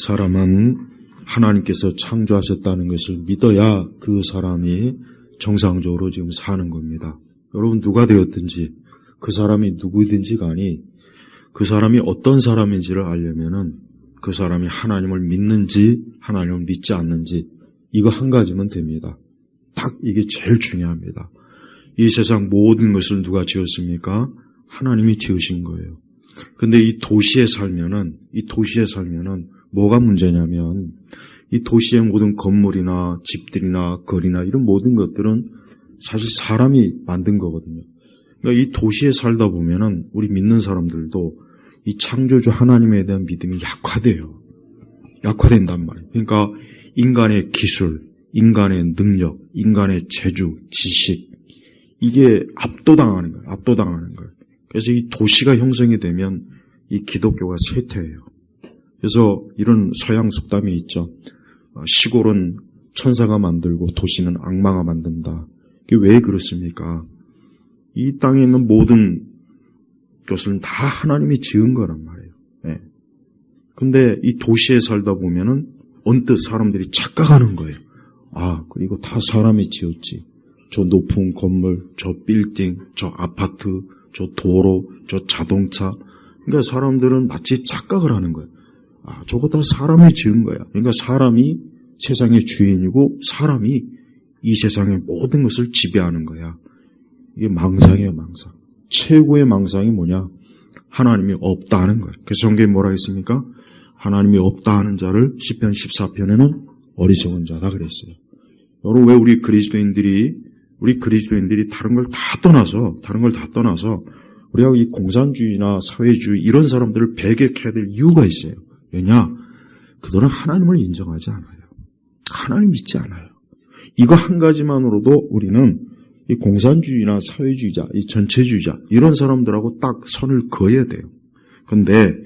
사람은 하나님께서 창조하셨다는 것을 믿어야 그 사람이 정상적으로 지금 사는 겁니다. 여러분 누가 되었든지 그 사람이 누구든지 간에 그 사람이 어떤 사람인지를 알려면은 그 사람이 하나님을 믿는지 하나님을 믿지 않는지 이거 한 가지면 됩니다. 딱 이게 제일 중요합니다. 이 세상 모든 것을 누가 지었습니까? 하나님이 지으신 거예요. 근데 이 도시에 살면은 뭐가 문제냐면 이 도시의 모든 건물이나 집들이나 거리나 이런 모든 것들은 사실 사람이 만든 거거든요. 그러니까 이 도시에 살다 보면은 우리 믿는 사람들도 이 창조주 하나님에 대한 믿음이 약화된단 말이에요. 그러니까 인간의 기술, 인간의 능력, 인간의 재주, 지식 이게 압도당하는 거예요. 그래서 이 도시가 형성이 되면 이 기독교가 쇠퇴해요. 그래서 이런 서양 속담이 있죠. 시골은 천사가 만들고 도시는 악마가 만든다. 이게 왜 그렇습니까? 이 땅에 있는 모든 것은 다 하나님이 지은 거란 말이에요. 네. 근데 이 도시에 살다 보면은 언뜻 사람들이 착각하는 거예요. 아, 이거 다 사람이 지었지. 저 높은 건물, 저 빌딩, 저 아파트, 저 도로, 저 자동차. 그러니까 사람들은 마치 착각을 하는 거예요. 아, 저거 다 사람이 지은 거야. 그러니까 사람이 세상의 주인이고 사람이 이 세상의 모든 것을 지배하는 거야. 이게 망상이에요, 망상. 최고의 망상이 뭐냐? 하나님이 없다 하는 거예요. 그래서 성경에 뭐라 했습니까? 하나님이 없다 하는 자를 시편 14편에는 어리석은 자다 그랬어요. 여러분 왜 우리 그리스도인들이 다른 걸 다 떠나서 우리가 이 공산주의나 사회주의 이런 사람들을 배격해야 될 이유가 있어요. 왜냐? 그들은 하나님을 인정하지 않아요. 하나님 믿지 않아요. 이거 한 가지만으로도 우리는 이 공산주의나 사회주의자, 이 전체주의자 이런 사람들하고 딱 선을 그어야 돼요. 그런데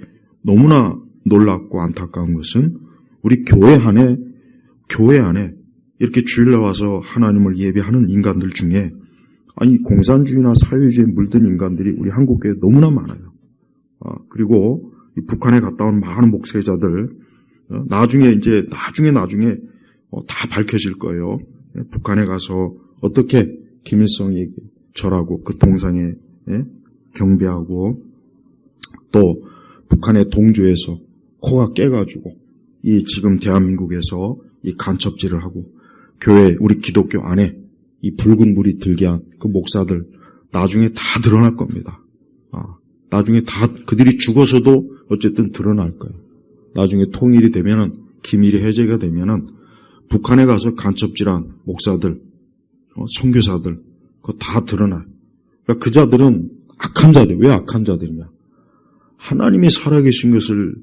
너무나 놀랍고 안타까운 것은 우리 교회 안에 이렇게 주일날 와서 하나님을 예배하는 인간들 중에 아니 공산주의나 사회주의에 물든 인간들이 우리 한국교회에 너무나 많아요. 그리고 이 북한에 갔다 온 많은 목회자들 나중에 다 밝혀질 거예요. 북한에 가서 어떻게 김일성이 절하고 그 동상에 경배하고 또 북한의 동조에서 코가 깨가지고 이 지금 대한민국에서 이 간첩질을 하고 교회 우리 기독교 안에 이 붉은 물이 들게 한 그 목사들 나중에 다 드러날 겁니다. 나중에 다 그들이 죽어서도 어쨌든 드러날 거예요. 나중에 통일이 되면은 기밀이 해제가 되면은 북한에 가서 간첩질한 목사들, 선교사들 그거 다 드러나요. 그러니까 그 자들은 악한 자들. 왜 악한 자들이냐? 하나님이 살아계신 것을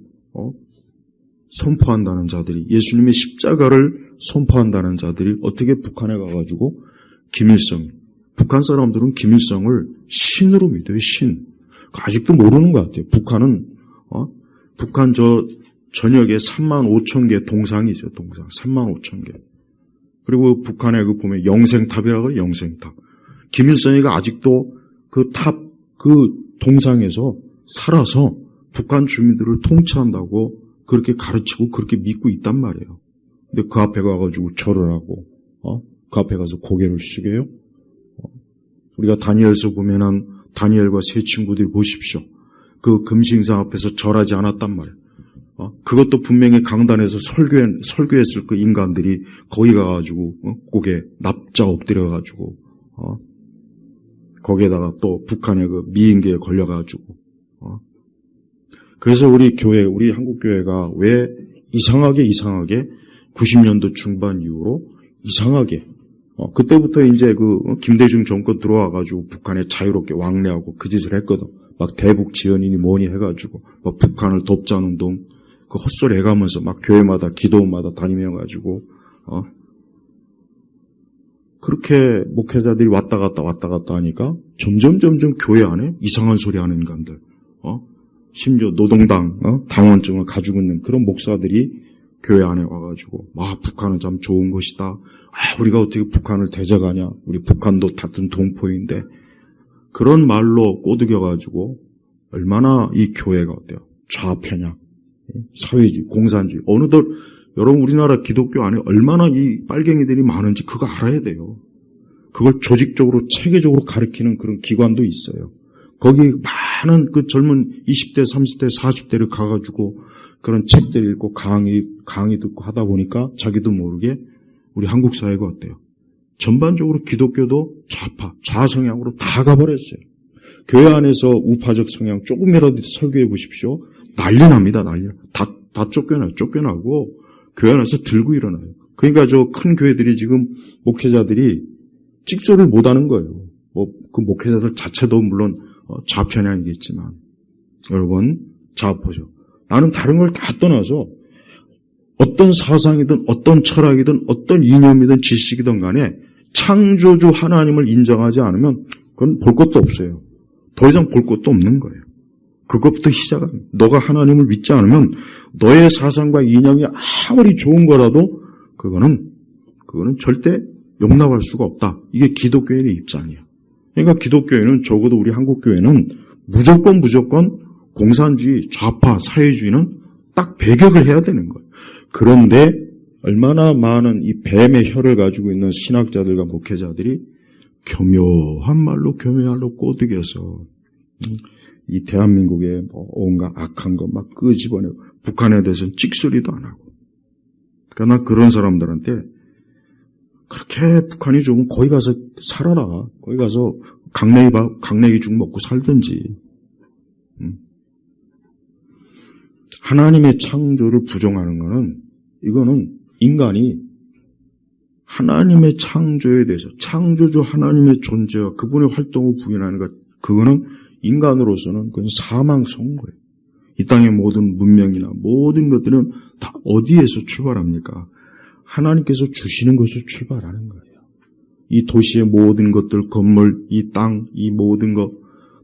선포한다는 자들이 예수님의 십자가를 선포한다는 자들이 어떻게 북한에 가가지고 북한 사람들은 김일성을 신으로 믿어요. 신. 아직도 모르는 것 같아요. 북한 저 전역에 35,000개 동상이 있어요. 동상 35,000개. 그리고 북한에 보면 영생탑이라고 해요. 영생탑. 김일성이가 아직도 그 동상에서 살아서 북한 주민들을 통치한다고 그렇게 가르치고 그렇게 믿고 있단 말이에요. 근데 그 앞에 가가지고 절을 하고, 그 앞에 가서 고개를 숙여요. 우리가 다니엘서 보면은 다니엘과 세 친구들이 보십시오. 그 금신상 앞에서 절하지 않았단 말이에요. 그것도 분명히 강단에서 설교했을 그 인간들이 거기 가가지고, 고개 납자 엎드려가지고, 거기에다가 또 북한의 그 미인계에 걸려가지고, 그래서 우리 한국교회가 왜 이상하게 90년도 중반 이후로 이상하게 그때부터 이제 김대중 정권 들어와가지고 북한에 자유롭게 왕래하고 그 짓을 했거든. 막 대북 지원이니 뭐니 해가지고 막 북한을 돕자는 운동 그 헛소리 해가면서 막 교회마다 기도원마다 다니면가지고 그렇게 목회자들이 왔다 갔다 하니까 점점 교회 안에 이상한 소리 하는 인간들 심지어 노동당 당원증을 가지고 있는 그런 목사들이 교회 안에 와가지고 북한은 참 좋은 곳이다. 우리가 어떻게 북한을 대적하냐. 우리 북한도 같은 동포인데 그런 말로 꼬드겨가지고 얼마나 이 교회가 어때요? 좌편향. 사회주의, 공산주의. 어느덧 여러분 우리나라 기독교 안에 얼마나 이 빨갱이들이 많은지 그거 알아야 돼요. 그걸 조직적으로 체계적으로 가르치는 그런 기관도 있어요. 거기 많은 그 젊은 20대, 30대, 40대를 가가지고 그런 책들 읽고 강의 듣고 하다 보니까 자기도 모르게 우리 한국 사회가 어때요? 전반적으로 기독교도 좌파 성향으로 다 가버렸어요. 교회 안에서 우파적 성향 조금이라도 설교해 보십시오. 난리 납니다. 다 쫓겨나고 교회 안에서 들고 일어나요. 그러니까 저 큰 교회들이 지금 목회자들이 찍소리를 못하는 거예요. 그 목회자들 자체도 물론 좌편향이겠지만 여러분 자 보죠. 나는 다른 걸 다 떠나서 어떤 사상이든 어떤 철학이든 어떤 이념이든 지식이든 간에 창조주 하나님을 인정하지 않으면 그건 볼 것도 없어요. 더 이상 볼 것도 없는 거예요. 그것부터 시작합니다. 너가 하나님을 믿지 않으면 너의 사상과 이념이 아무리 좋은 거라도 그거는 절대 용납할 수가 없다. 이게 기독교인의 입장이에요. 그러니까 기독교회는 적어도 우리 한국교회는 무조건 공산주의, 좌파, 사회주의는 딱 배격을 해야 되는 거예요. 그런데 얼마나 많은 이 뱀의 혀를 가지고 있는 신학자들과 목회자들이 교묘한 말로 꼬드겨서 이 대한민국의 온갖 악한 거 막 끄집어내고 북한에 대해서는 찍소리도 안 하고. 그러니까 나 그런 사람들한테 그렇게 북한이 좋으면 거기 가서 살아라. 거기 가서 강냉이 죽 먹고 살든지. 하나님의 창조를 부정하는 거는 이거는 인간이 하나님의 창조에 대해서 창조주 하나님의 존재와 그분의 활동을 부인하는 것 그거는 인간으로서는 그건 사망 선고예요. 이 땅의 모든 문명이나 모든 것들은 다 어디에서 출발합니까? 하나님께서 주시는 것을 출발하는 거예요. 이 도시의 모든 것들, 건물, 이 땅, 이 모든 것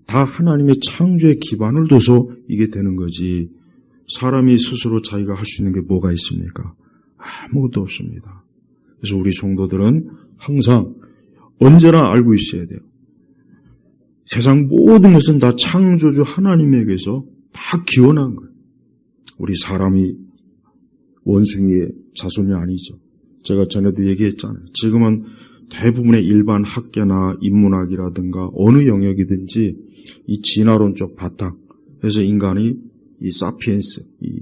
다 하나님의 창조에 기반을 둬서 이게 되는 거지. 사람이 스스로 자기가 할 수 있는 게 뭐가 있습니까? 아무것도 없습니다. 그래서 우리 성도들은 항상 언제나 알고 있어야 돼요. 세상 모든 것은 다 창조주 하나님에게서 다 기원한 거예요. 우리 사람이 원숭이의 자손이 아니죠. 제가 전에도 얘기했잖아요. 지금은 대부분의 일반 학계나 인문학이라든가 어느 영역이든지 이 진화론적 바탕, 그래서 인간이 이 사피엔스, 이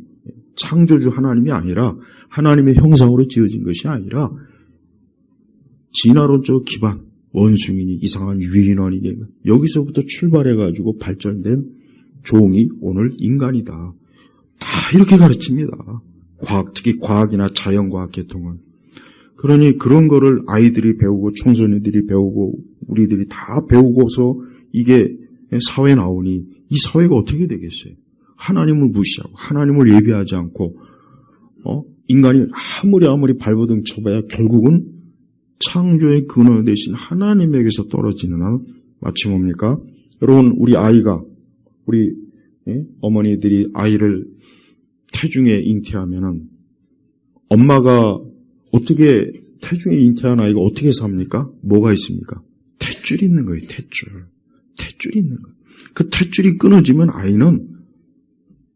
창조주 하나님이 아니라 하나님의 형상으로 지어진 것이 아니라 진화론적 기반, 원숭이니 이상한 유인원이니 여기서부터 출발해가지고 발전된 종이 오늘 인간이다. 다 이렇게 가르칩니다. 특히 과학이나 자연과학 계통은. 그러니 그런 거를 아이들이 배우고 청소년들이 배우고 우리들이 다 배우고서 이게 사회에 나오니 이 사회가 어떻게 되겠어요? 하나님을 무시하고 하나님을 예배하지 않고 인간이 아무리 발버둥 쳐봐야 결국은 창조의 근원 대신 하나님에게서 떨어지는 한 마치 뭡니까? 여러분 우리 어머니들이 아이를 태중에 잉태하면은 엄마가 어떻게 태중에 잉태한 아이가 어떻게 삽니까? 뭐가 있습니까? 탯줄이 있는 거예요. 탯줄이 있는 거예요. 그 탯줄이 끊어지면 아이는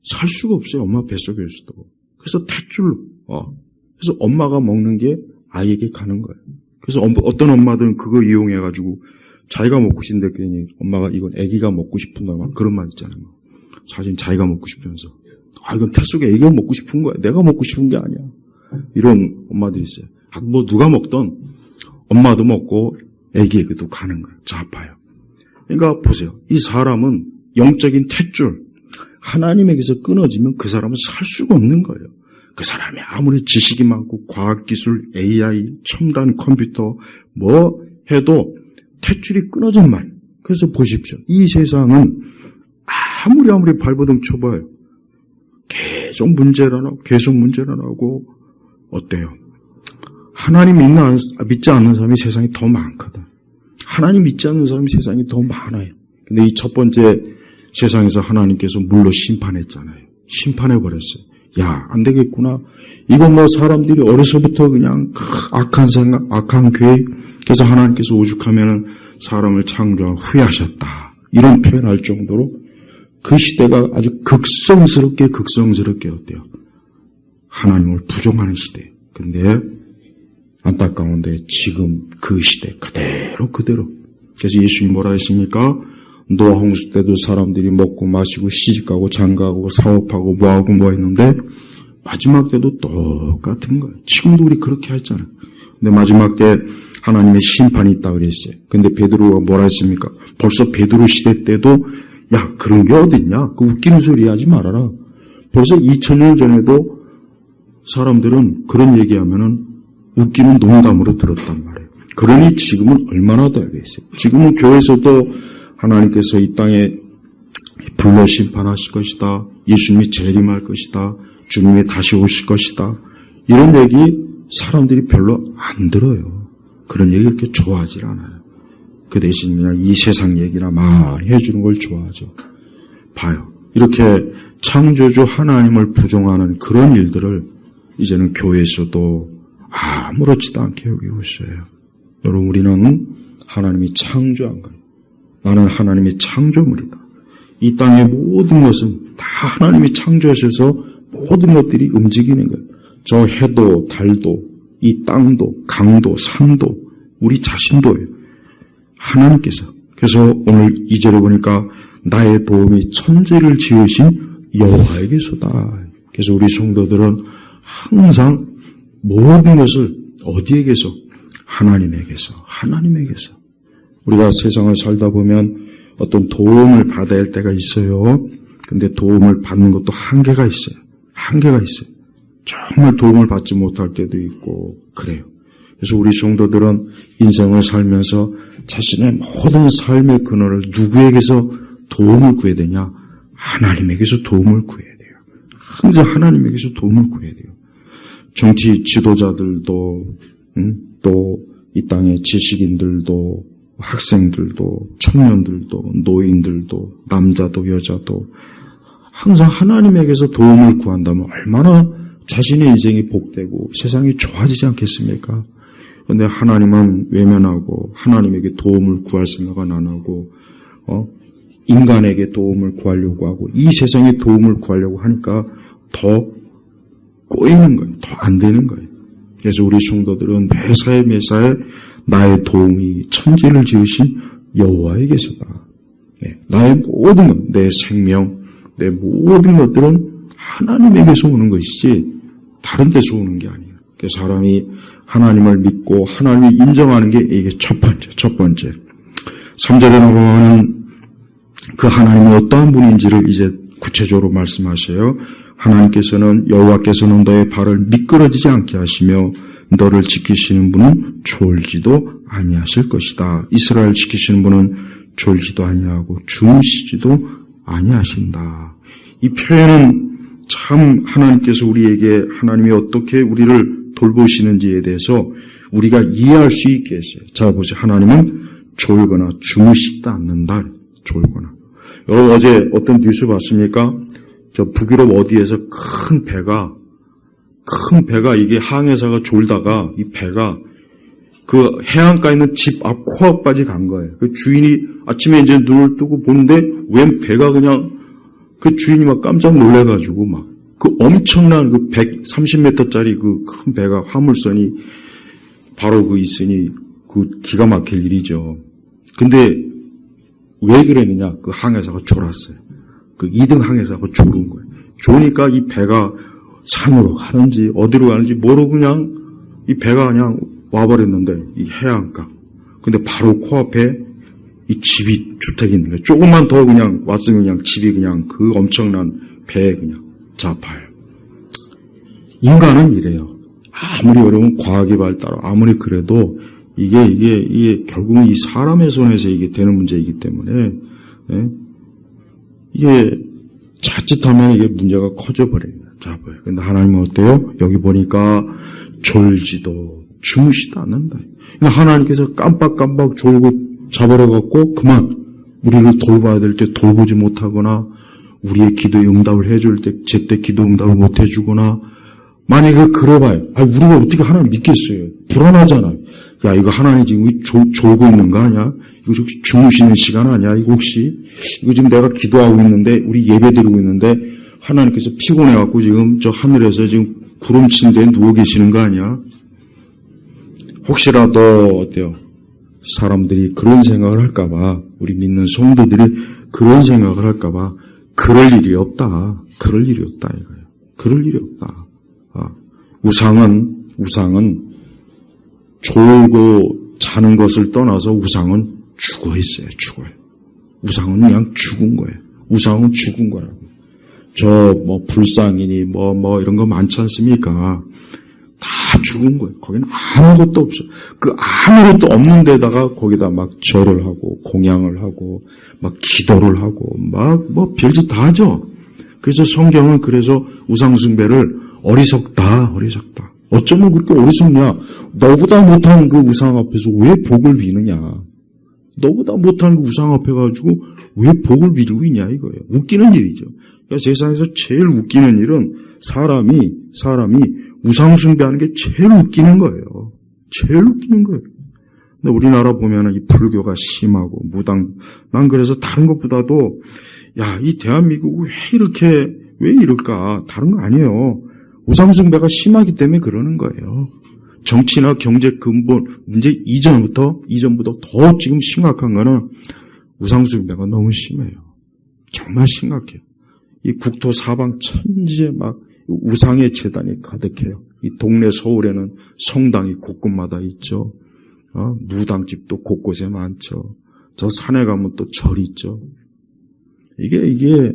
살 수가 없어요. 엄마 뱃속에서도. 그래서 그래서 엄마가 먹는 게 아이에게 가는 거예요. 그래서 어떤 엄마들은 그거 이용해가지고 자기가 먹고 싶은데 괜히 엄마가 이건 아기가 먹고 싶은다 그런 말 있잖아요. 사실 자기가 먹고 싶으면서 이건 태 속에 아기가 먹고 싶은 거야. 내가 먹고 싶은 게 아니야. 이런 엄마들이 있어요. 누가 먹던 엄마도 먹고 아기에게도 가는 거예요. 좌파요. 그러니까 보세요. 이 사람은 영적인 탯줄 하나님에게서 끊어지면 그 사람은 살 수가 없는 거예요. 그 사람이 아무리 지식이 많고 과학기술, AI, 첨단 컴퓨터 뭐 해도 탯줄이 끊어진 말. 그래서 보십시오. 이 세상은 아무리 발버둥 쳐봐요. 계속 문제가 나고 어때요? 하나님 믿지 않는 사람이 세상에 더 많거든. 하나님 믿지 않는 사람이 세상에 더 많아요. 근데 이 첫 번째 세상에서 하나님께서 물로 심판했잖아요. 심판해버렸어요. 야, 안 되겠구나. 이건 사람들이 어려서부터 그냥 악한 생각, 악한 계획. 그래서 하나님께서 오죽하면은 사람을 창조한 후회하셨다. 이런 표현할 정도로 그 시대가 아주 극성스럽게 어때요? 하나님을 부정하는 시대. 근데 안타까운데 지금 그 시대 그대로. 그래서 예수님이 뭐라 했습니까? 노아 홍수 때도 사람들이 먹고 마시고 시집가고 장가가고 사업하고 뭐하고 했는데 마지막 때도 똑같은 거예요. 지금도 우리 그렇게 했잖아요. 근데 마지막 때 하나님의 심판이 있다 그랬어요. 근데 베드로가 뭐라 했습니까? 벌써 베드로 시대 때도 야 그런 게 어딨냐? 그 웃기는 소리 하지 말아라. 벌써 2000년 전에도 사람들은 그런 얘기하면은 웃기는 농담으로 들었단 말이에요. 그러니 지금은 얼마나 더 알겠어요. 지금은 교회에서도 하나님께서 이 땅에 불로 심판하실 것이다. 예수님이 재림할 것이다. 주님이 다시 오실 것이다. 이런 얘기 사람들이 별로 안 들어요. 그런 얘기 그렇게 좋아하지 않아요. 그 대신 그냥 이 세상 얘기나 많이 해주는 걸 좋아하죠. 봐요. 이렇게 창조주 하나님을 부정하는 그런 일들을 이제는 교회에서도 아무렇지도 않게 여기고 있어요. 여러분 우리는 하나님이 창조한 거예요. 나는 하나님의 창조물이다. 이 땅의 모든 것은 다 하나님이 창조하셔서 모든 것들이 움직이는 거예요. 저 해도 달도 이 땅도 강도 산도 우리 자신도예요. 하나님께서. 그래서 오늘 2절에 보니까 나의 도움이 천지를 지으신 여호와에게서다. 그래서 우리 성도들은 항상 모든 것을 어디에게서? 하나님에게서. 우리가 세상을 살다 보면 어떤 도움을 받아야 할 때가 있어요. 근데 도움을 받는 것도 한계가 있어요. 정말 도움을 받지 못할 때도 있고 그래요. 그래서 우리 성도들은 인생을 살면서 자신의 모든 삶의 근원을 누구에게서 도움을 구해야 되냐? 하나님에게서 도움을 구해야 돼요. 항상 하나님에게서 도움을 구해야 돼요. 정치 지도자들도 또 이 땅의 지식인들도 학생들도 청년들도 노인들도 남자도 여자도 항상 하나님에게서 도움을 구한다면 얼마나 자신의 인생이 복되고 세상이 좋아지지 않겠습니까? 그런데 하나님은 외면하고 하나님에게 도움을 구할 생각은 안 하고 인간에게 도움을 구하려고 하고 이 세상에 도움을 구하려고 하니까 더 꼬이는 거예요. 더 안 되는 거예요. 그래서 우리 성도들은 매사에 나의 도움이 천지를 지으신 여호와에게서다. 나의 모든 것, 내 생명, 내 모든 것들은 하나님에게서 오는 것이지 다른 데서 오는 게 아니에요. 그래서 사람이 하나님을 믿고 하나님을 인정하는 게 이게 첫 번째. 3절에 보면 그 하나님이 어떠한 분인지를 이제 구체적으로 말씀하셔요. 하나님께서는 여호와께서는 너의 발을 미끄러지지 않게 하시며 너를 지키시는 분은 졸지도 아니하실 것이다. 이스라엘 지키시는 분은 졸지도 아니하고 주무시지도 아니하신다. 이 표현은 참 하나님께서 우리에게 하나님이 어떻게 우리를 돌보시는지에 대해서 우리가 이해할 수 있게 했어요. 자 보세요. 하나님은 졸거나 주무시지도 않는다. 졸거나. 여러분 어제 어떤 뉴스 봤습니까? 저 북유럽 어디에서 큰 배가 이게 항해사가 졸다가 이 배가 그 해안가에 있는 집 앞 코앞까지 간 거예요. 그 주인이 아침에 이제 눈을 뜨고 보는데 웬 배가 그냥 그 주인이 막 깜짝 놀래가지고 막 그 엄청난 그 130m짜리 그 큰 배가 화물선이 바로 그 있으니 그 기가 막힐 일이죠. 근데 왜 그랬느냐? 그 항해사가 졸았어요. 그 2등 항해사가 졸은 거예요. 졸으니까 이 배가 산으로 가는지 어디로 가는지 모르고 그냥 이 배가 그냥 와버렸는데 이 해안가. 근데 바로 코앞에 이 집이 주택이 있는 거예요. 조금만 더 그냥 왔으면 그냥 집이 그냥 그 엄청난 배에 그냥 잡아요. 인간은 이래요. 아무리 여러분 과학이 발달하고 아무리 그래도 이게 결국은 이 사람의 손에서 이게 되는 문제이기 때문에 이게 자칫하면 이게 문제가 커져버립니다. 잡아요. 근데 하나님은 어때요? 여기 보니까 졸지도 주무시도 않는다. 그러니까 하나님께서 깜빡깜빡 졸고 잡아려갖고 그만 우리를 돌봐야 될 때 돌보지 못하거나 우리의 기도에 응답을 해줄 때 제때 기도 응답을 못 해주거나 만약에 그래봐요. 우리가 어떻게 하나님 믿겠어요? 불안하잖아요. 야, 이거 하나님 지금 졸고 있는 거 아니야? 이거 혹시 주무시는 시간 아니야? 이거 혹시? 이거 지금 내가 기도하고 있는데, 우리 예배 드리고 있는데, 하나님께서 피곤해갖고 지금 저 하늘에서 지금 구름친 데에 누워 계시는 거 아니야? 혹시라도, 어때요? 사람들이 그런 생각을 할까봐, 우리 믿는 성도들이 그런 생각을 할까봐, 그럴 일이 없다. 그럴 일이 없다, 이거예요. 그럴 일이 없다. 우상은 졸고 자는 것을 떠나서 우상은 죽어 있어요. 죽어요. 우상은 그냥 죽은 거예요. 우상은 죽은 거라고. 불상이니 이런 거 많지 않습니까? 다 죽은 거예요. 거기는 아무것도 없어. 그 아무것도 없는 데다가 거기다 막 절을 하고 공양을 하고 막 기도를 하고 별짓 다 하죠. 그래서 성경은 그래서 우상숭배를 어리석다. 어쩌면 그렇게 어리석냐? 너보다 못한 그 우상 앞에서 왜 복을 비느냐? 너보다 못한 그 우상 앞에 가지고 왜 복을 비르고 있냐 이거예요. 웃기는 일이죠. 그러니까 세상에서 제일 웃기는 일은 사람이 우상 숭배하는 게 제일 웃기는 거예요. 제일 웃기는 거예요. 근데 우리나라 보면은 이 불교가 심하고 무당, 난 그래서 다른 것보다도 이 대한민국 왜 이럴까? 다른 거 아니에요. 우상 숭배가 심하기 때문에 그러는 거예요. 정치나 경제 근본 문제 이전보다 더 지금 심각한 거는 우상 숭배가 너무 심해요. 정말 심각해요. 이 국토 사방 천지에 막 우상의 재단이 가득해요. 이 동네 서울에는 성당이 곳곳마다 있죠. 무당집도 곳곳에 많죠. 저 산에 가면 또 절이 있죠. 이게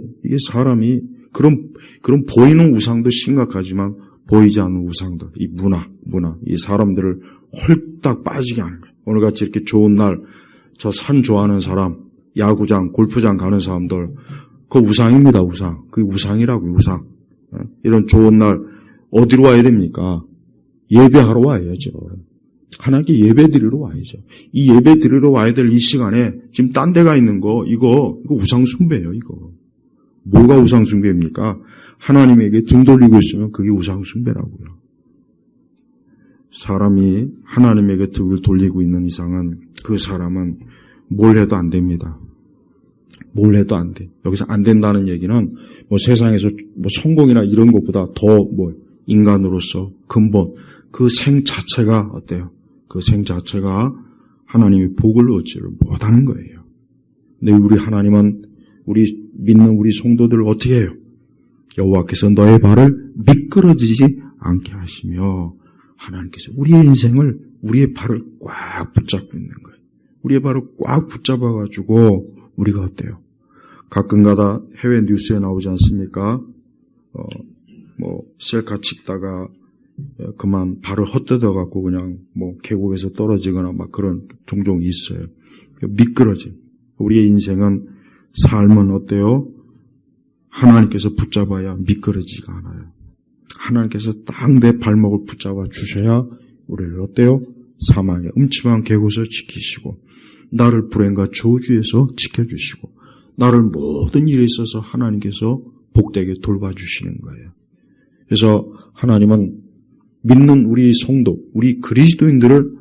사람이 그런 보이는 우상도 심각하지만 보이지 않는 우상도 이 문화 이 사람들을 홀딱 빠지게 하는 거예요. 오늘같이 이렇게 좋은 날 저 산 좋아하는 사람, 야구장, 골프장 가는 사람들 그 우상입니다. 우상. 그게 우상이라고요. 우상. 이런 좋은 날 어디로 와야 됩니까? 예배하러 와야죠. 하나님께 예배 드리러 와야죠. 이 예배 드리러 와야 될 이 시간에 지금 딴 데가 있는 거 이거 우상 숭배예요. 이거. 뭐가 우상 숭배입니까? 하나님에게 등 돌리고 있으면 그게 우상 숭배라고요. 사람이 하나님에게 등을 돌리고 있는 이상은 그 사람은 뭘 해도 안 됩니다. 뭘 해도 안 돼. 여기서 안 된다는 얘기는 세상에서 성공이나 이런 것보다 더 인간으로서 근본 그 생 자체가 어때요? 그 생 자체가 하나님의 복을 얻지를 못하는 거예요. 근데 우리 하나님은 우리 믿는 우리 성도들을 어떻게 해요? 여호와께서 너의 발을 미끄러지지 않게 하시며 하나님께서 우리의 인생을 우리의 발을 꽉 붙잡고 있는 거예요. 우리의 발을 꽉 붙잡아가지고 우리가 어때요? 가끔가다 해외 뉴스에 나오지 않습니까? 셀카 찍다가 그만 발을 헛디뎌갖고 그냥 계곡에서 떨어지거나 막 그런 종종 있어요. 미끄러짐. 우리의 인생은 삶은 어때요? 하나님께서 붙잡아야 미끄러지지가 않아요. 하나님께서 딱 내 발목을 붙잡아 주셔야 우리를 어때요? 사망의 음침한 계곡에서 지키시고 나를 불행과 저주에서 지켜주시고 나를 모든 일에 있어서 하나님께서 복되게 돌봐주시는 거예요. 그래서 하나님은 믿는 우리 성도, 우리 그리스도인들을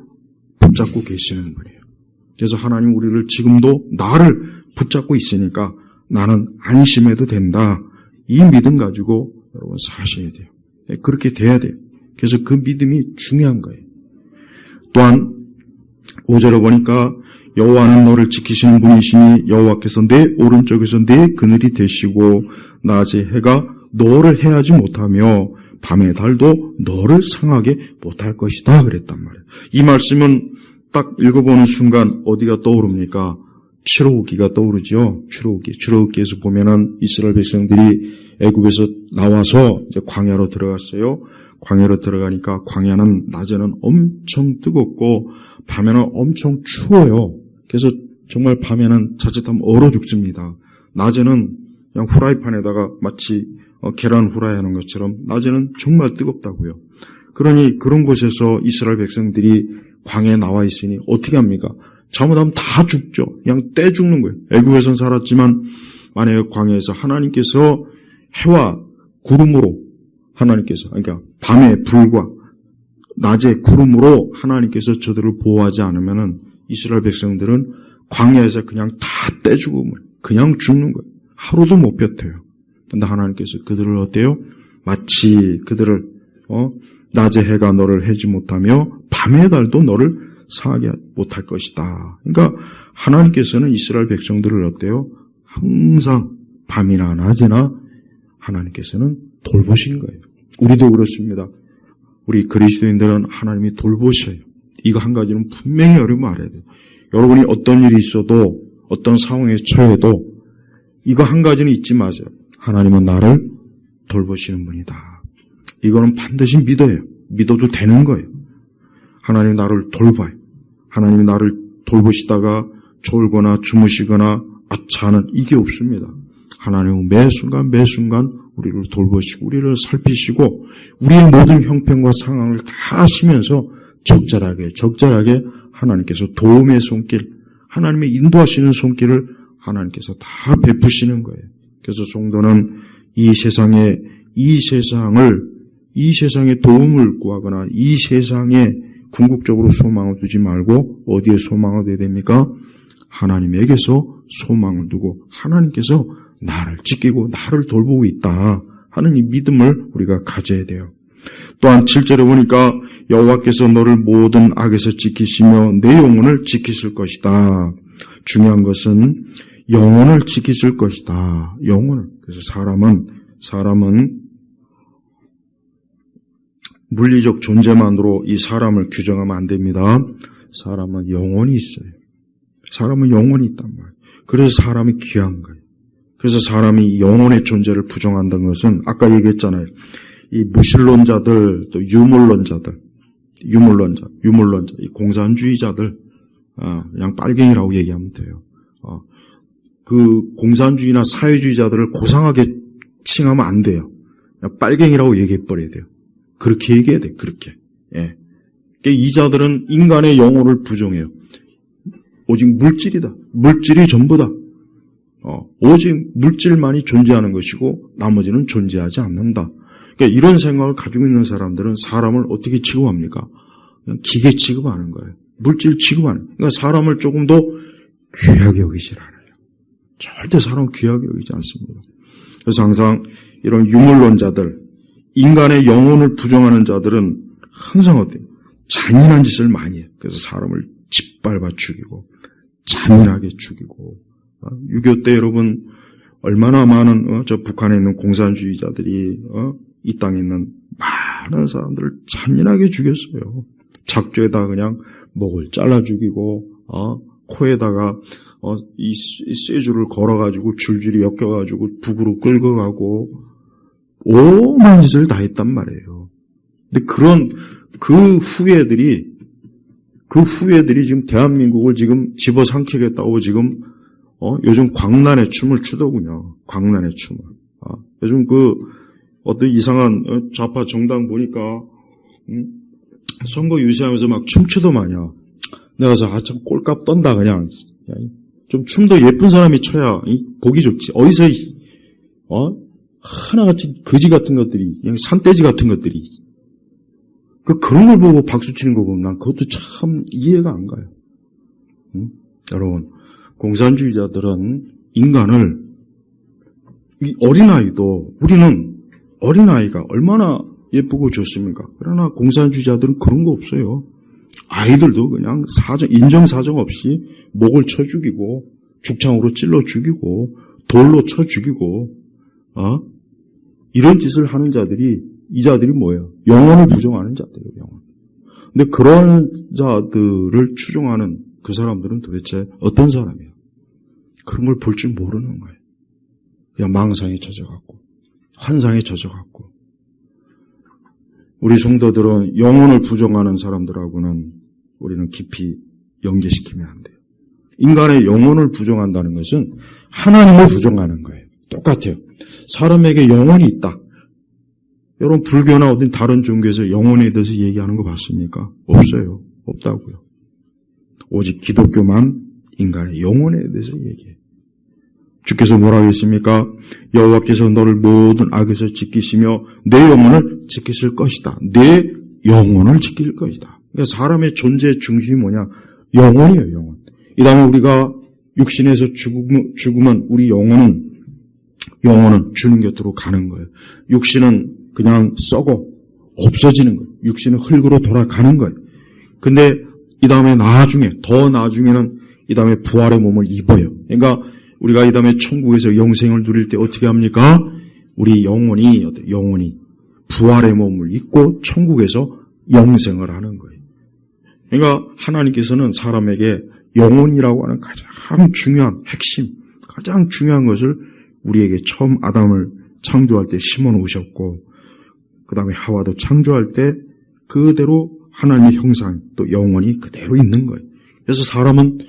붙잡고 계시는 분이에요. 그래서 하나님 우리를 지금도 나를 붙잡고 있으니까 나는 안심해도 된다. 이 믿음 가지고 여러분 사셔야 돼요. 그렇게 돼야 돼요. 그래서 그 믿음이 중요한 거예요. 또한 5절에 보니까 여호와는 너를 지키시는 분이시니 여호와께서 내 오른쪽에서 내 그늘이 되시고 낮의 해가 너를 해하지 못하며 밤의 달도 너를 상하게 못할 것이다 그랬단 말이에요. 이 말씀은 딱 읽어보는 순간 어디가 떠오릅니까? 출애굽기가 떠오르죠. 출애굽기에서 보면은 이스라엘 백성들이 애굽에서 나와서 이제 광야로 들어갔어요. 광야로 들어가니까 광야는 낮에는 엄청 뜨겁고 밤에는 엄청 추워요. 그래서 정말 밤에는 자칫하면 얼어 죽습니다. 낮에는 그냥 후라이팬에다가 마치 계란 후라이 하는 것처럼 낮에는 정말 뜨겁다고요. 그러니 그런 곳에서 이스라엘 백성들이 광야에 나와 있으니 어떻게 합니까? 잘못하면 다 죽죠. 그냥 떼 죽는 거예요. 애굽에선 살았지만 만약에 광야에서 하나님께서 해와 구름으로 하나님께서 그러니까 밤에 불과 낮에 구름으로 하나님께서 저들을 보호하지 않으면은 이스라엘 백성들은 광야에서 그냥 다 떼죽음을 그냥 죽는 거예요. 하루도 못 버텨요. 근데 하나님께서 그들을 어때요? 마치 그들을 낮에 해가 너를 해지 못하며 밤의 달도 너를 상하게 못할 것이다. 그러니까 하나님께서는 이스라엘 백성들을 어때요? 항상 밤이나 낮이나 하나님께서는 돌보신 거예요. 우리도 그렇습니다. 우리 그리스도인들은 하나님이 돌보셔요. 이거 한 가지는 분명히 여러분 알아야 돼요. 여러분이 어떤 일이 있어도 어떤 상황에 처해도 이거 한 가지는 잊지 마세요. 하나님은 나를 돌보시는 분이다. 이거는 반드시 믿어요. 믿어도 되는 거예요. 하나님이 나를 돌봐요. 하나님이 나를 돌보시다가 졸거나 주무시거나 아차하는 이게 없습니다. 하나님은 매 순간 우리를 돌보시고 우리를 살피시고 우리의 모든 형편과 상황을 다 아시면서 적절하게 하나님께서 도움의 손길, 하나님의 인도하시는 손길을 하나님께서 다 베푸시는 거예요. 그래서 성도는 이 세상에 도움을 구하거나 이 세상에 궁극적으로 소망을 두지 말고 어디에 소망을 둬야 됩니까? 하나님에게서 소망을 두고 하나님께서 나를 지키고 나를 돌보고 있다 하는 이 믿음을 우리가 가져야 돼요. 또한 7절에 보니까 여호와께서 너를 모든 악에서 지키시며 내 영혼을 지키실 것이다. 중요한 것은 영혼을 지키실 것이다. 영혼을. 그래서 사람은 물리적 존재만으로 이 사람을 규정하면 안 됩니다. 사람은 영혼이 있어요. 사람은 영혼이 있단 말이에요. 그래서 사람이 귀한 거예요. 그래서 사람이 영혼의 존재를 부정한다는 것은 아까 얘기했잖아요. 이 무신론자들, 또 유물론자, 이 공산주의자들, 그냥 빨갱이라고 얘기하면 돼요. 그 공산주의나 사회주의자들을 고상하게 칭하면 안 돼요. 그냥 빨갱이라고 얘기해버려야 돼요. 그렇게 얘기해야 돼요. 그렇게. 예. 이 자들은 인간의 영혼을 부정해요. 오직 물질이다. 물질이 전부다. 오직 물질만이 존재하는 것이고 나머지는 존재하지 않는다. 그러니까 이런 생각을 가지고 있는 사람들은 사람을 어떻게 취급합니까? 그냥 기계 취급하는 거예요. 물질 취급하는 거예요. 그러니까 사람을 조금 더 귀하게 여기질 않아요. 절대 사람을 귀하게 여기지 않습니다. 그래서 항상 이런 유물론자들, 인간의 영혼을 부정하는 자들은 항상 어때요? 잔인한 짓을 많이 해요. 그래서 사람을 짓밟아 죽이고 잔인하게 죽이고 6.25 때 여러분 얼마나 많은 저 북한에 있는 공산주의자들이 이 땅에 있는 많은 사람들을 잔인하게 죽였어요. 작조에다 그냥 목을 잘라 죽이고 코에다가 이 쇠줄을 걸어가지고 줄줄이 엮여가지고 북으로 끌고 가고 오만 짓을 다 했단 말이에요. 근데 그 후예들이 지금 대한민국을 지금 집어삼키겠다고 지금 요즘 광란의 춤을 추더군요. 광란의 춤을. 요즘 어떤 이상한 좌파 정당 보니까 선거 유세하면서 막 춤추더만요. 내가 참 꼴값 떤다 그냥. 좀 춤도 예쁜 사람이 춰야 보기 좋지. 어디서 하나같이 거지 같은 것들이, 그냥 산돼지 같은 것들이. 그런 걸 보고 박수 치는 거 보면 난 그것도 참 이해가 안 가요. 여러분, 공산주의자들은 인간을, 이 어린아이도, 우리는 어린아이가 얼마나 예쁘고 좋습니까? 그러나 공산주의자들은 그런 거 없어요. 아이들도 그냥 인정사정 없이 목을 쳐 죽이고, 죽창으로 찔러 죽이고, 돌로 쳐 죽이고, 이런 짓을 하는 이 자들이 뭐예요? 영혼을 부정하는 자들이에요, 영혼. 근데 그런 자들을 추종하는 그 사람들은 도대체 어떤 사람이에요? 그런 걸 볼 줄 모르는 거예요. 그냥 망상에 젖어갖고, 환상에 젖어갖고. 우리 성도들은 영혼을 부정하는 사람들하고는 우리는 깊이 연계시키면 안 돼요. 인간의 영혼을 부정한다는 것은 하나님을 부정하는 거예요. 똑같아요. 사람에게 영혼이 있다. 여러분 불교나 어떤 다른 종교에서 영혼에 대해서 얘기하는 거 봤습니까? 없어요. 없다고요. 오직 기독교만 인간의 영혼에 대해서 얘기해요. 주께서 뭐라고 했습니까? 여호와께서 너를 모든 악에서 지키시며 내 영혼을 지키실 것이다. 내 영혼을 지킬 것이다. 그러니까 사람의 존재의 중심이 뭐냐? 영혼이에요, 영혼. 이 다음에 우리가 육신에서 죽으면 우리 영혼은 주님 곁으로 가는 거예요. 육신은 그냥 썩어 없어지는 거예요. 육신은 흙으로 돌아가는 거예요. 근데 이 다음에 나중에는 이 다음에 부활의 몸을 입어요. 그러니까 우리가 이 다음에 천국에서 영생을 누릴 때 어떻게 합니까? 우리 영혼이 부활의 몸을 입고 천국에서 영생을 하는 거예요. 그러니까 하나님께서는 사람에게 영혼이라고 하는 가장 중요한 핵심, 가장 중요한 것을 우리에게 처음 아담을 창조할 때 심어놓으셨고, 그 다음에 하와도 창조할 때 그대로 하나님의 형상, 또 영혼이 그대로 있는 거예요. 그래서 사람은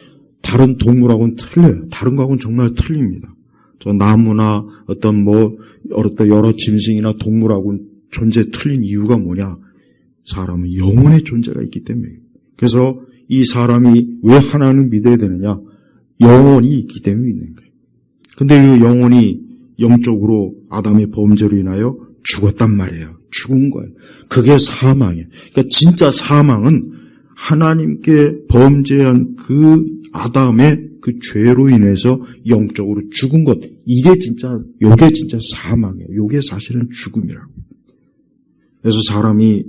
다른 동물하고는 틀려요. 다른 거하고는 정말 틀립니다. 저 나무나 어떤 여러 짐승이나 동물하고는 존재 틀린 이유가 뭐냐? 사람은 영혼의 존재가 있기 때문에. 그래서 이 사람이 왜 하나님을 믿어야 되느냐? 영혼이 있기 때문에 있는 거예요. 근데 이 영혼이 영적으로 아담의 범죄로 인하여 죽었단 말이에요. 죽은 거예요. 그게 사망이에요. 그러니까 진짜 사망은 하나님께 범죄한 그 아담의 그 죄로 인해서 영적으로 죽은 것. 요게 진짜 사망이에요. 요게 사실은 죽음이라고. 그래서 사람이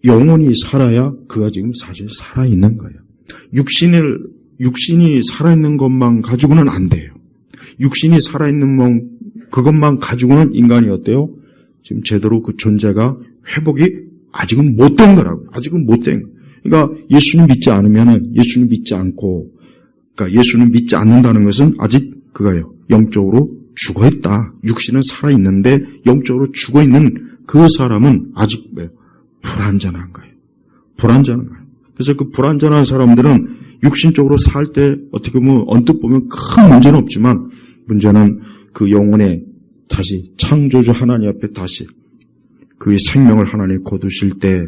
영혼이 살아야 그가 지금 사실 살아있는 거예요. 육신이 살아있는 것만 가지고는 안 돼요. 육신이 살아있는 그것만 가지고는 인간이 어때요? 지금 제대로 그 존재가 회복이 아직은 못된 거라고. 아직은 못된 거. 그러니까 예수님 믿지 않고, 그러니까 예수님 믿지 않는다는 것은 아직 그가요, 영적으로 죽어있다. 육신은 살아있는데 영적으로 죽어있는 그 사람은 아직 불완전한 거예요. 불완전한 거예요. 그래서 그 불완전한 사람들은 육신적으로 살 때 어떻게 보면 언뜻 보면 큰 문제는 없지만, 문제는 그 영혼에 다시 창조주 하나님 앞에 다시 그 생명을 하나님 거두실 때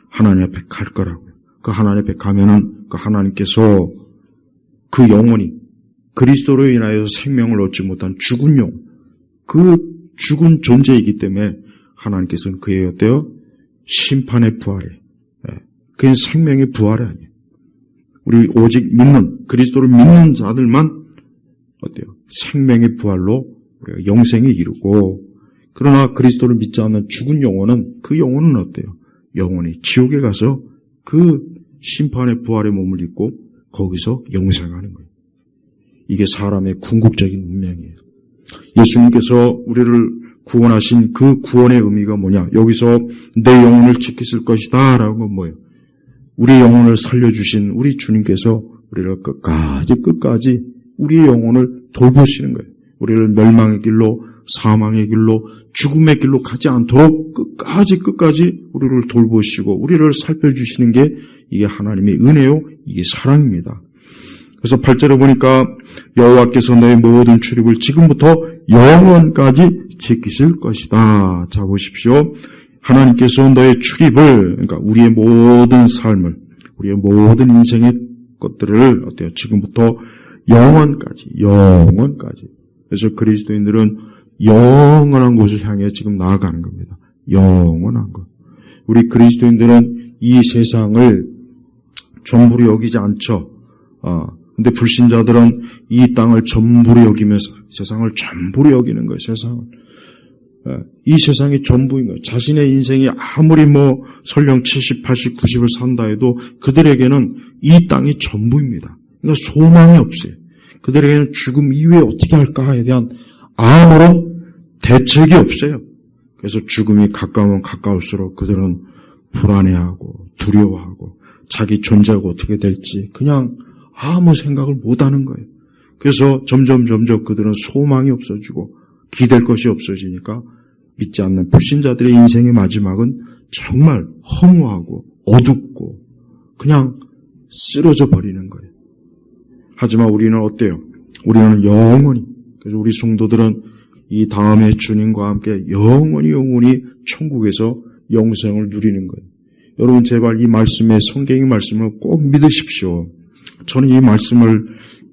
하나님 앞에 갈 거라고요. 그 하나님 앞에 가면은 그 하나님께서 그 영혼이 그리스도로 인하여 생명을 얻지 못한 죽은 영혼, 그 죽은 존재이기 때문에 하나님께서는 그의 어때요? 심판의 부활에, 그게 생명의 부활이 아니에요. 우리 오직 그리스도를 믿는 자들만 어때요? 생명의 부활로 우리가 영생에 이르고, 그러나 그리스도를 믿지 않는 죽은 영혼은, 그 영혼은 어때요? 영혼이 지옥에 가서 그 심판의 부활의 몸을 입고 거기서 영생하는 거예요. 이게 사람의 궁극적인 운명이에요. 예수님께서 우리를 구원하신 그 구원의 의미가 뭐냐? 여기서 내 영혼을 지키실 것이다 라는 건 뭐예요? 우리 영혼을 살려주신 우리 주님께서 우리를 끝까지 우리의 영혼을 돌보시는 거예요. 우리를 멸망의 길로, 사망의 길로, 죽음의 길로 가지 않도록 끝까지 우리를 돌보시고 우리를 살펴주시는 게 이게 하나님의 은혜요, 이게 사랑입니다. 그래서 8절에 보니까 여호와께서 너의 모든 출입을 지금부터 영원까지 지키실 것이다. 자, 보십시오. 하나님께서 너의 출입을, 그러니까 우리의 모든 삶을, 우리의 모든 인생의 것들을 어때요? 지금부터 영원까지. 그래서 그리스도인들은 영원한 곳을 향해 지금 나아가는 겁니다. 영원한 것. 우리 그리스도인들은 이 세상을 전부로 여기지 않죠. 근데 불신자들은 이 땅을 전부로 여기면서 세상을 전부로 여기는 거예요. 세상을. 이 세상이 전부인 거예요. 자신의 인생이 아무리 설령 70, 80, 90을 산다 해도 그들에게는 이 땅이 전부입니다. 그러니까 소망이 없어요. 그들에게는 죽음 이후에 어떻게 할까에 대한 아무런 대책이 없어요. 그래서 죽음이 가까우면 가까울수록 그들은 불안해하고 두려워하고 자기 존재가 어떻게 될지 그냥 아무 생각을 못하는 거예요. 그래서 점점 그들은 소망이 없어지고 기댈 것이 없어지니까 믿지 않는 불신자들의 인생의 마지막은 정말 허무하고 어둡고 그냥 쓰러져 버리는 거예요. 하지만 우리는 어때요? 우리는 영원히, 그래서 우리 성도들은 이 다음에 주님과 함께 영원히 천국에서 영생을 누리는 거예요. 여러분 제발 이 말씀의 성경의 말씀을 꼭 믿으십시오. 저는 이 말씀을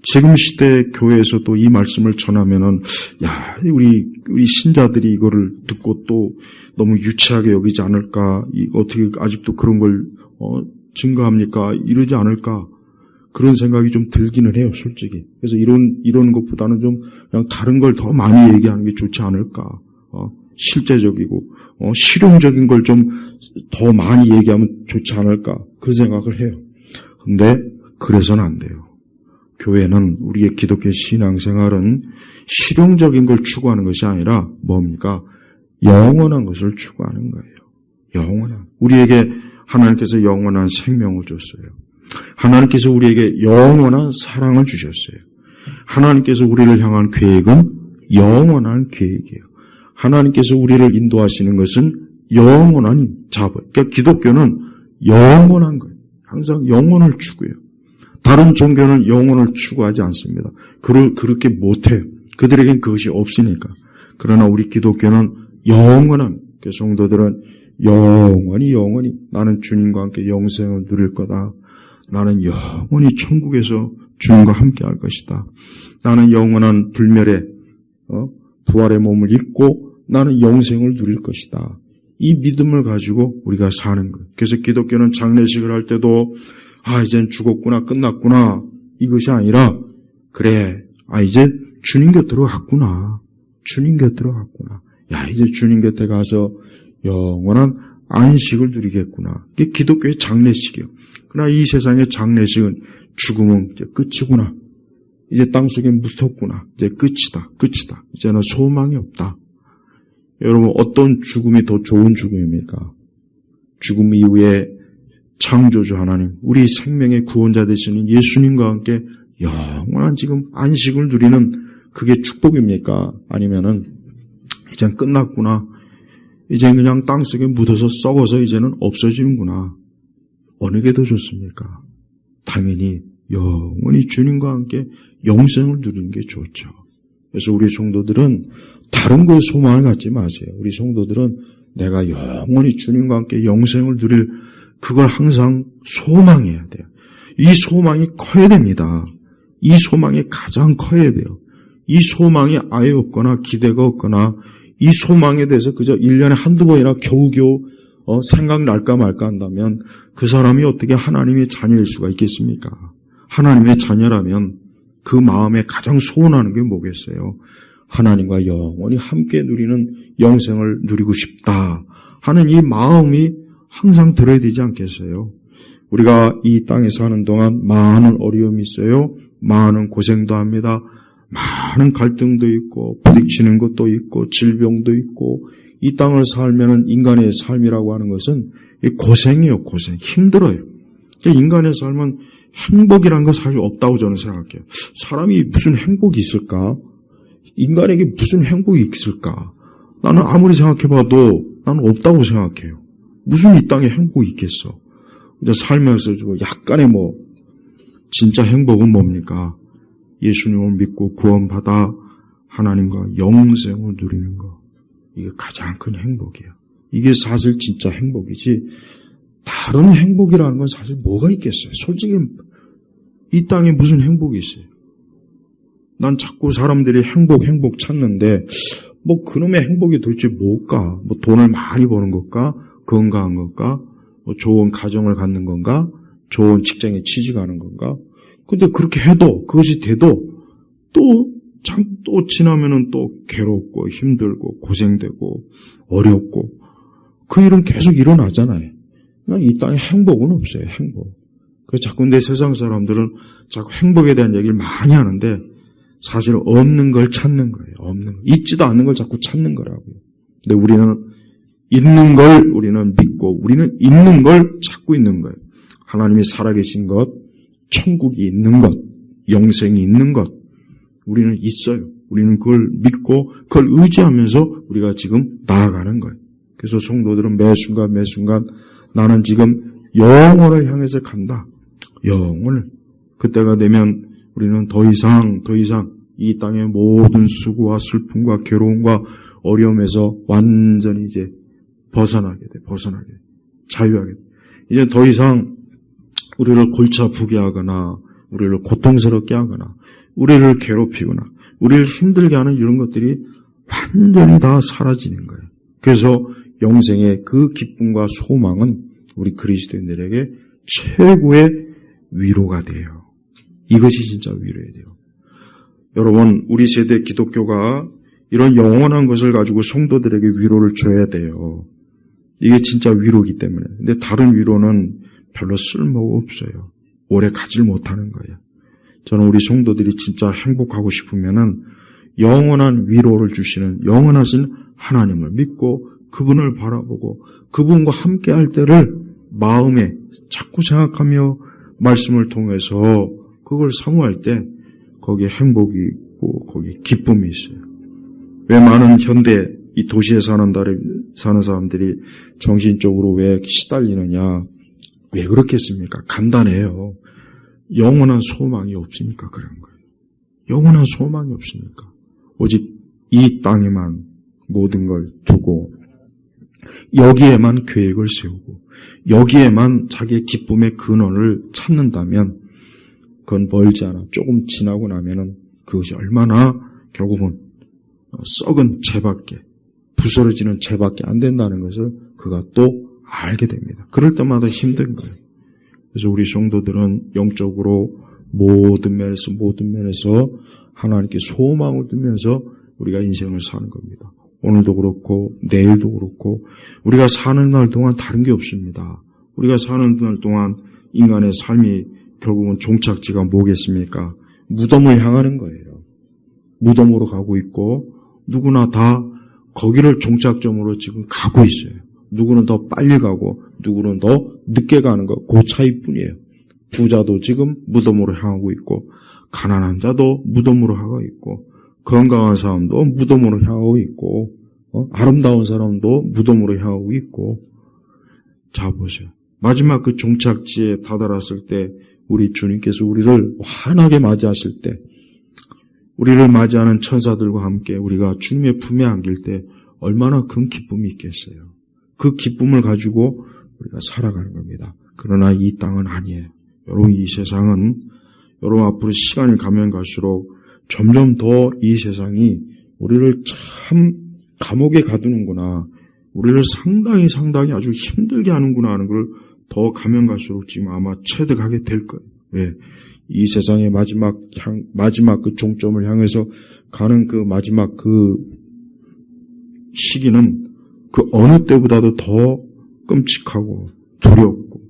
지금 시대 교회에서도 이 말씀을 전하면은, 야, 우리 신자들이 이거를 듣고 또 너무 유치하게 여기지 않을까? 어떻게 아직도 그런 걸, 증거합니까? 이러지 않을까? 그런 생각이 좀 들기는 해요, 솔직히. 그래서 이런 것보다는 좀 그냥 다른 걸 더 많이 얘기하는 게 좋지 않을까? 실제적이고, 실용적인 걸 좀 더 많이 얘기하면 좋지 않을까? 그 생각을 해요. 근데, 그래서는 안 돼요. 교회는, 우리의 기독교 신앙생활은 실용적인 걸 추구하는 것이 아니라 뭡니까? 영원한 것을 추구하는 거예요. 영원한. 우리에게 하나님께서 영원한 생명을 줬어요. 하나님께서 우리에게 영원한 사랑을 주셨어요. 하나님께서 우리를 향한 계획은 영원한 계획이에요. 하나님께서 우리를 인도하시는 것은 영원한 자본. 그러니까 기독교는 영원한 거예요. 항상 영원을 추구해요. 다른 종교는 영혼을 추구하지 않습니다. 그렇게 못해요. 그들에겐 그것이 없으니까. 그러나 우리 기독교는 영원한, 그 성도들은 영원히 나는 주님과 함께 영생을 누릴 거다. 나는 영원히 천국에서 주님과 함께 할 것이다. 나는 영원한 불멸의 부활의 몸을 입고 나는 영생을 누릴 것이다. 이 믿음을 가지고 우리가 사는 거예요. 그래서 기독교는 장례식을 할 때도 이젠 죽었구나, 끝났구나, 이것이 아니라, 그래, 이제 주님 곁으로 갔구나. 주님 곁으로 갔구나. 야, 이제 주님 곁에 가서 영원한 안식을 누리겠구나. 이게 기독교의 장례식이에요. 그러나 이 세상의 장례식은 죽음은 이제 끝이구나. 이제 땅속에 묻었구나. 이제 끝이다. 이제는 소망이 없다. 여러분, 어떤 죽음이 더 좋은 죽음입니까? 죽음 이후에 창조주 하나님, 우리 생명의 구원자 되시는 예수님과 함께 영원한 지금 안식을 누리는 그게 축복입니까? 아니면은 이젠 끝났구나. 이제 그냥 땅속에 묻어서 썩어서 이제는 없어지는구나. 어느 게 더 좋습니까? 당연히 영원히 주님과 함께 영생을 누리는 게 좋죠. 그래서 우리 성도들은 다른 거 소망을 갖지 마세요. 우리 성도들은 내가 영원히 주님과 함께 영생을 누릴 그걸 항상 소망해야 돼요. 이 소망이 커야 됩니다. 이 소망이 가장 커야 돼요. 이 소망이 아예 없거나 기대가 없거나 이 소망에 대해서 그저 1년에 한두 번이나 겨우겨우 생각날까 말까 한다면 그 사람이 어떻게 하나님의 자녀일 수가 있겠습니까? 하나님의 자녀라면 그 마음에 가장 소원하는 게 뭐겠어요? 하나님과 영원히 함께 누리는 영생을 누리고 싶다 하는 이 마음이 항상 들어야 되지 않겠어요? 우리가 이 땅에 사는 동안 많은 어려움이 있어요. 많은 고생도 합니다. 많은 갈등도 있고 부딪히는 것도 있고 질병도 있고 이 땅을 살면은 인간의 삶이라고 하는 것은 고생이에요. 고생. 힘들어요. 인간의 삶은 행복이라는 건 사실 없다고 저는 생각해요. 사람이 무슨 행복이 있을까? 인간에게 무슨 행복이 있을까? 나는 아무리 생각해봐도 나는 없다고 생각해요. 무슨 이 땅에 행복이 있겠어? 이제 살면서 약간의 진짜 행복은 뭡니까? 예수님을 믿고 구원받아 하나님과 영생을 누리는 거. 이게 가장 큰 행복이에요. 이게 사실 진짜 행복이지 다른 행복이라는 건 사실 뭐가 있겠어요? 솔직히 이 땅에 무슨 행복이 있어요? 난 자꾸 사람들이 행복 찾는데 그놈의 행복이 도대체 뭘까? 돈을 많이 버는 것까? 건강한 것까? 좋은 가정을 갖는 건가? 좋은 직장에 취직하는 건가? 근데 그렇게 해도 그것이 돼도 또 지나면은 또 괴롭고 힘들고 고생되고 어렵고 그 일은 계속 일어나잖아요. 이 땅에 행복은 없어요. 행복. 그래서 자꾸 내 세상 사람들은 자꾸 행복에 대한 얘기를 많이 하는데 사실 없는 걸 찾는 거예요. 없는 거. 있지도 않는 걸 자꾸 찾는 거라고요. 근데 우리는 있는 걸 우리는 믿고 우리는 있는 걸 찾고 있는 거예요. 하나님이 살아계신 것, 천국이 있는 것, 영생이 있는 것 우리는 있어요. 우리는 그걸 믿고 그걸 의지하면서 우리가 지금 나아가는 거예요. 그래서 성도들은 매 순간 나는 지금 영원을 향해서 간다. 영원을. 그때가 되면 우리는 더 이상 이 땅의 모든 수고와 슬픔과 괴로움과 어려움에서 완전히 이제 벗어나게 돼. 자유하게 돼. 이제 더 이상 우리를 골치 아프게 하거나 우리를 고통스럽게 하거나 우리를 괴롭히거나 우리를 힘들게 하는 이런 것들이 완전히 다 사라지는 거예요. 그래서 영생의 그 기쁨과 소망은 우리 그리스도인들에게 최고의 위로가 돼요. 이것이 진짜 위로야 돼요. 여러분, 우리 세대 기독교가 이런 영원한 것을 가지고 성도들에게 위로를 줘야 돼요. 이게 진짜 위로이기 때문에. 근데 다른 위로는 별로 쓸모가 없어요. 오래 가질 못하는 거예요. 저는 우리 성도들이 진짜 행복하고 싶으면은 영원한 위로를 주시는 영원하신 하나님을 믿고 그분을 바라보고 그분과 함께 할 때를 마음에 자꾸 생각하며 말씀을 통해서 그걸 사모할 때 거기에 행복이 있고 거기에 기쁨이 있어요. 왜 많은 현대 이 도시에 사는 사람들이 정신적으로 왜 시달리느냐? 왜 그렇겠습니까? 간단해요. 영원한 소망이 없으니까 그런 거예요. 영원한 소망이 없으니까. 오직 이 땅에만 모든 걸 두고 여기에만 계획을 세우고 여기에만 자기의 기쁨의 근원을 찾는다면 그건 멀지 않아. 조금 지나고 나면은 그것이 얼마나 결국은 썩은 재밖에 부스러지는 재밖에 안 된다는 것을 그가 또 알게 됩니다. 그럴 때마다 힘든 거예요. 그래서 우리 성도들은 영적으로 모든 면에서 하나님께 소망을 두면서 우리가 인생을 사는 겁니다. 오늘도 그렇고 내일도 그렇고 우리가 사는 날 동안 다른 게 없습니다. 우리가 사는 날 동안 인간의 삶이 결국은 종착지가 뭐겠습니까? 무덤을 향하는 거예요. 무덤으로 가고 있고 누구나 다 거기를 종착점으로 지금 가고 있어요. 누구는 더 빨리 가고 누구는 더 늦게 가는 것, 그 차이뿐이에요. 부자도 지금 무덤으로 향하고 있고 가난한 자도 무덤으로 향하고 있고 건강한 사람도 무덤으로 향하고 있고 아름다운 사람도 무덤으로 향하고 있고. 자 보세요. 마지막 그 종착지에 다다랐을 때 우리 주님께서 우리를 환하게 맞이하실 때 우리를 맞이하는 천사들과 함께 우리가 주님의 품에 안길 때 얼마나 큰 기쁨이 있겠어요. 그 기쁨을 가지고 우리가 살아가는 겁니다. 그러나 이 땅은 아니에요. 여러분, 이 세상은 여러분 앞으로 시간이 가면 갈수록 점점 더 이 세상이 우리를 참 감옥에 가두는구나, 우리를 상당히 아주 힘들게 하는구나 하는 걸 더 가면 갈수록 지금 아마 체득하게 될 거예요. 왜? 이 세상의 마지막 그 종점을 향해서 가는 그 마지막 그 시기는 그 어느 때보다도 더 끔찍하고 두렵고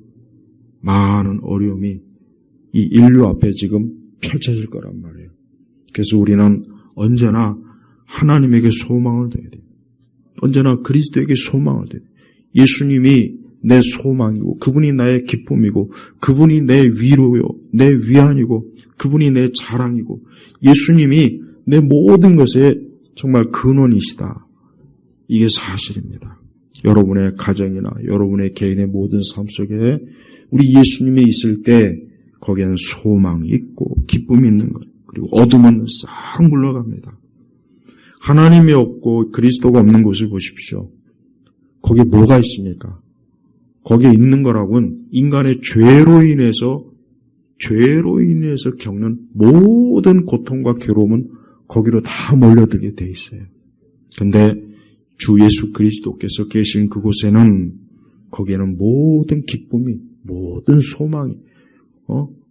많은 어려움이 이 인류 앞에 지금 펼쳐질 거란 말이에요. 그래서 우리는 언제나 하나님에게 소망을 둬야 돼요. 언제나 그리스도에게 소망을 둬야 돼요. 예수님이 내 소망이고 그분이 나의 기쁨이고 그분이 내 위로요, 내 위안이고 그분이 내 자랑이고 예수님이 내 모든 것에 정말 근원이시다. 이게 사실입니다. 여러분의 가정이나 여러분의 개인의 모든 삶 속에 우리 예수님이 있을 때 거기에는 소망이 있고 기쁨이 있는 것, 그리고 어둠은 싹 물러갑니다. 하나님이 없고 그리스도가 없는 곳을 보십시오. 거기에 뭐가 있습니까? 거기에 있는 거라고는 인간의 죄로 인해서 겪는 모든 고통과 괴로움은 거기로 다 몰려들게 돼 있어요. 근데 주 예수 그리스도께서 계신 그곳에는 거기에는 모든 기쁨이, 모든 소망이,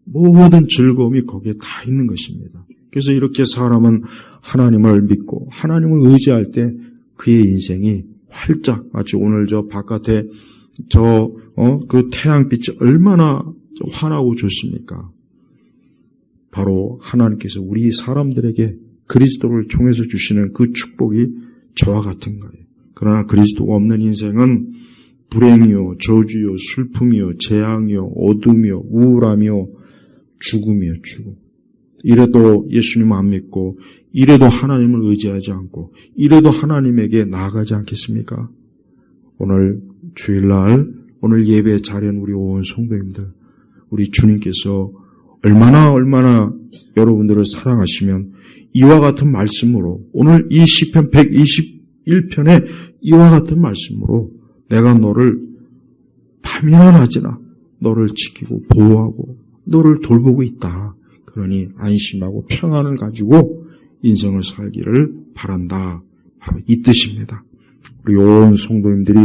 모든 즐거움이 거기에 다 있는 것입니다. 그래서 이렇게 사람은 하나님을 믿고 하나님을 의지할 때 그의 인생이 활짝, 마치 오늘 저 바깥에 그 태양빛이 얼마나 환하고 좋습니까? 바로 하나님께서 우리 사람들에게 그리스도를 통해서 주시는 그 축복이 저와 같은 거예요. 그러나 그리스도가 없는 인생은 불행이요, 저주요, 슬픔이요, 재앙이요, 어둠이요, 우울함이요, 죽음이요, 죽음. 이래도 예수님 안 믿고, 이래도 하나님을 의지하지 않고, 이래도 하나님에게 나아가지 않겠습니까? 오늘 주일날, 오늘 예배 자리한 우리 온 성도님들, 우리 주님께서 얼마나 여러분들을 사랑하시면 이와 같은 말씀으로, 오늘 이 시편 121편에 이와 같은 말씀으로 내가 너를 밤이나 낮이나 너를 지키고 보호하고 너를 돌보고 있다. 그러니 안심하고 평안을 가지고 인생을 살기를 바란다. 바로 이 뜻입니다. 우리 온 성도님들이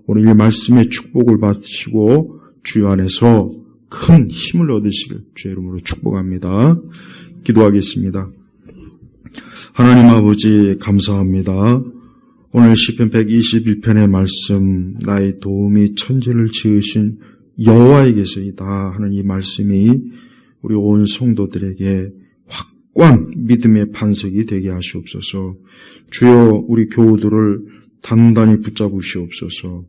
오늘 이 말씀의 축복을 받으시고 주여 안에서 큰 힘을 얻으시길 주의 이름으로 축복합니다. 기도하겠습니다. 하나님 아버지 감사합니다. 오늘 시편 121편의 말씀, 나의 도움이 천지를 지으신 여호와에게서이다 하는 이 말씀이 우리 온 성도들에게 확고한 믿음의 반석이 되게 하시옵소서. 주여 우리 교우들을 단단히 붙잡으시옵소서.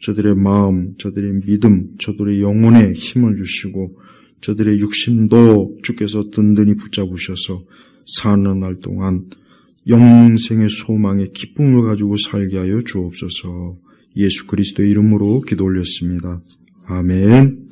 저들의 마음, 저들의 믿음, 저들의 영혼에 힘을 주시고 저들의 육신도 주께서 든든히 붙잡으셔서 사는 날 동안 영생의 소망의 기쁨을 가지고 살게 하여 주옵소서. 예수 그리스도의 이름으로 기도 올렸습니다. 아멘.